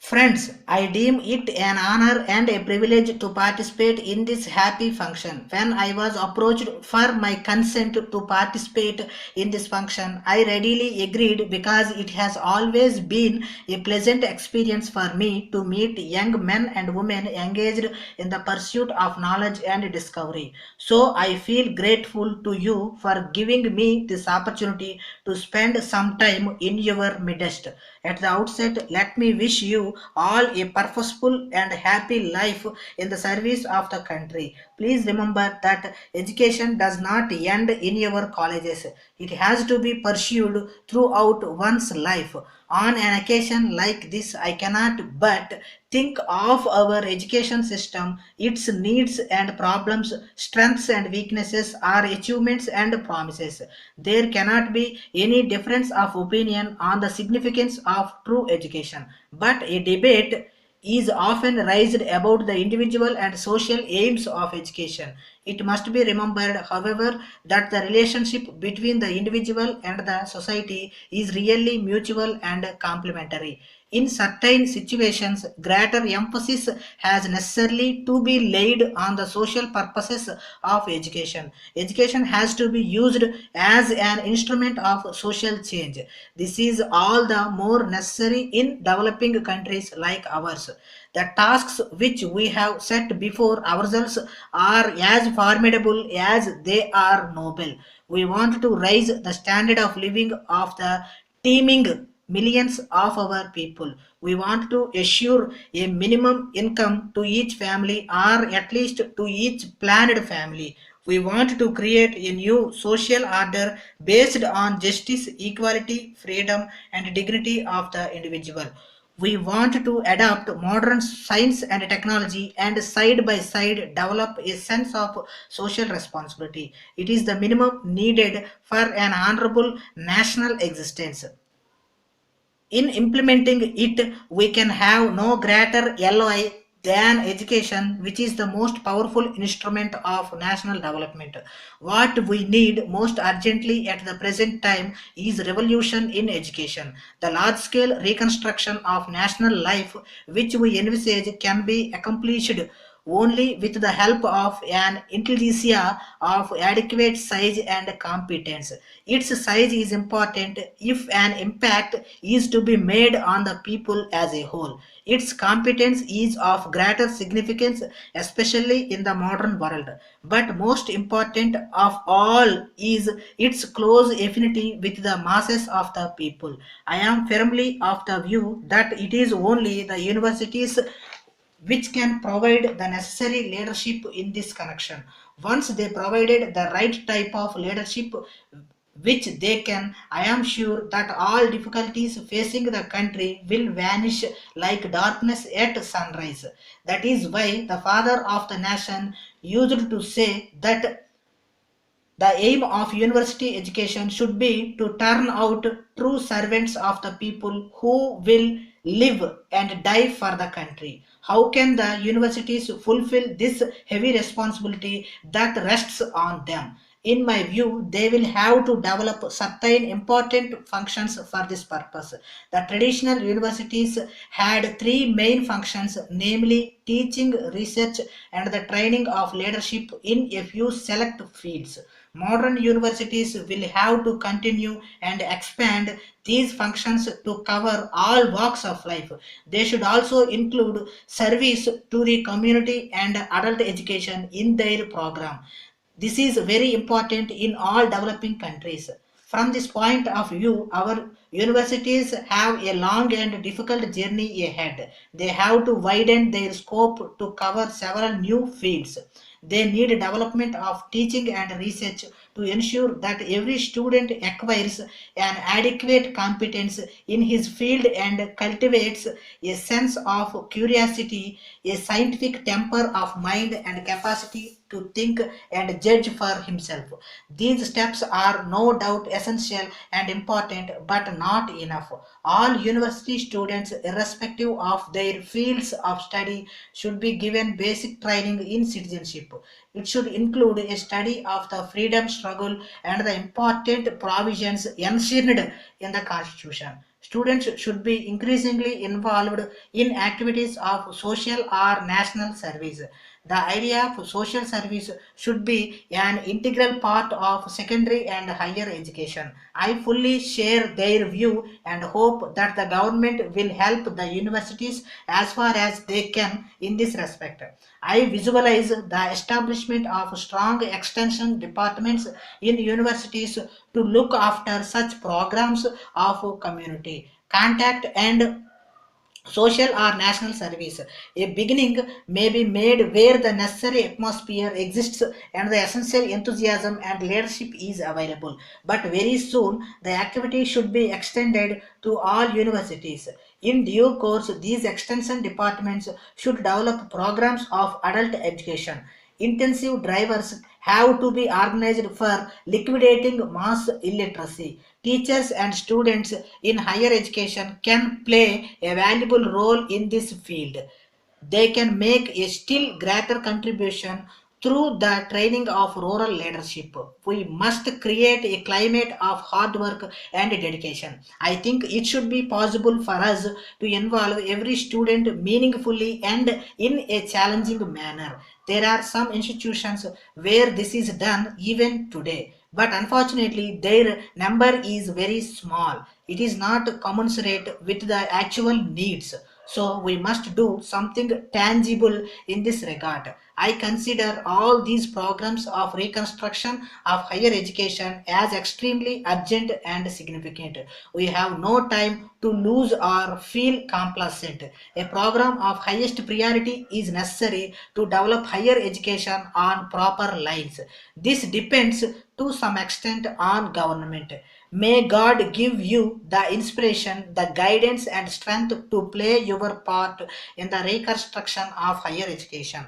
Friends, I deem it an honor and a privilege to participate in this happy function. When I was approached for my consent to participate in this function, I readily agreed because it has always been a pleasant experience for me to meet young men and women engaged in the pursuit of knowledge and discovery. So I feel grateful to you for giving me this opportunity to spend some time in your midst. At the outset, let me wish you all a purposeful and happy life in the service of the country. Please remember that education does not end in your colleges. It has to be pursued throughout one's life. On an occasion like this, I cannot but think of our education system, its needs and problems, strengths and weaknesses, our achievements and promises. There cannot be any difference of opinion on the significance of true education, but a debate is often raised about the individual and social aims of education. It must be remembered, however, that the relationship between the individual and the society is really mutual and complementary. In certain situations, greater emphasis has necessarily to be laid on the social purposes of education. Education has to be used as an instrument of social change. This is all the more necessary in developing countries like ours. The tasks which we have set before ourselves are as formidable as they are noble. We want to raise the standard of living of the teeming millions of our people. We want to assure a minimum income to each family or at least to each planned family. We want to create a new social order based on justice, equality, freedom, and dignity of the individual. We want to adopt modern science and technology and side by side develop a sense of social responsibility. It is the minimum needed for an honorable national existence. In implementing it, we can have no greater LOI than education, which is the most powerful instrument of national development. What we need most urgently at the present time is revolution in education. The large scale reconstruction of national life, which we envisage, can be accomplished only with the help of an intelligentsia of adequate size and competence. Its size is important if an impact is to be made on the people as a whole. Its competence is of greater significance, especially in the modern world. But most important of all is its close affinity with the masses of the people. I am firmly of the view that it is only the universities which can provide the necessary leadership in this connection. Once they provided the right type of leadership, which they can, I am sure that all difficulties facing the country will vanish like darkness at sunrise. That is why the father of the nation used to say that the aim of university education should be to turn out true servants of the people who will live and die for the country. How can the universities fulfill this heavy responsibility that rests on them? In my view, they will have to develop certain important functions for this purpose. The traditional universities had three main functions, namely teaching, research, and the training of leadership in a few select fields. Modern universities will have to continue and expand these functions to cover all walks of life. They should also include service to the community and adult education in their program. This is very important in all developing countries. From this point of view, our universities have a long and difficult journey ahead. They have to widen their scope to cover several new fields. They need development of teaching and research to ensure that every student acquires an adequate competence in his field and cultivates a sense of curiosity, a scientific temper of mind, and capacity to think and judge for himself. These steps are no doubt essential and important, but not enough. All university students, irrespective of their fields of study, should be given basic training in citizenship. It should include a study of the freedom struggle and the important provisions enshrined in the Constitution. Students should be increasingly involved in activities of social or national service. The idea of social service should be an integral part of secondary and higher education. I fully share their view and hope that the government will help the universities as far as they can in this respect. I visualize the establishment of strong extension departments in universities to look after such programs of community contact and social or national service. A beginning may be made where the necessary atmosphere exists and the essential enthusiasm and leadership is available. But very soon, the activity should be extended to all universities. In due course, these extension departments should develop programs of adult education. Intensive drivers have to be organized for liquidating mass illiteracy. Teachers and students in higher education can play a valuable role in this field. They can make a still greater contribution through the training of rural leadership. We must create a climate of hard work and dedication. I think it should be possible for us to involve every student meaningfully and in a challenging manner. There are some institutions where this is done even today, but unfortunately, their number is very small. It is not commensurate with the actual needs. So we must do something tangible in this regard. I consider all these programs of reconstruction of higher education as extremely urgent and significant. We have no time to lose or feel complacent. A program of highest priority is necessary to develop higher education on proper lines. This depends to some extent on government. May God give you the inspiration, the guidance, and strength to play your part in the reconstruction of higher education.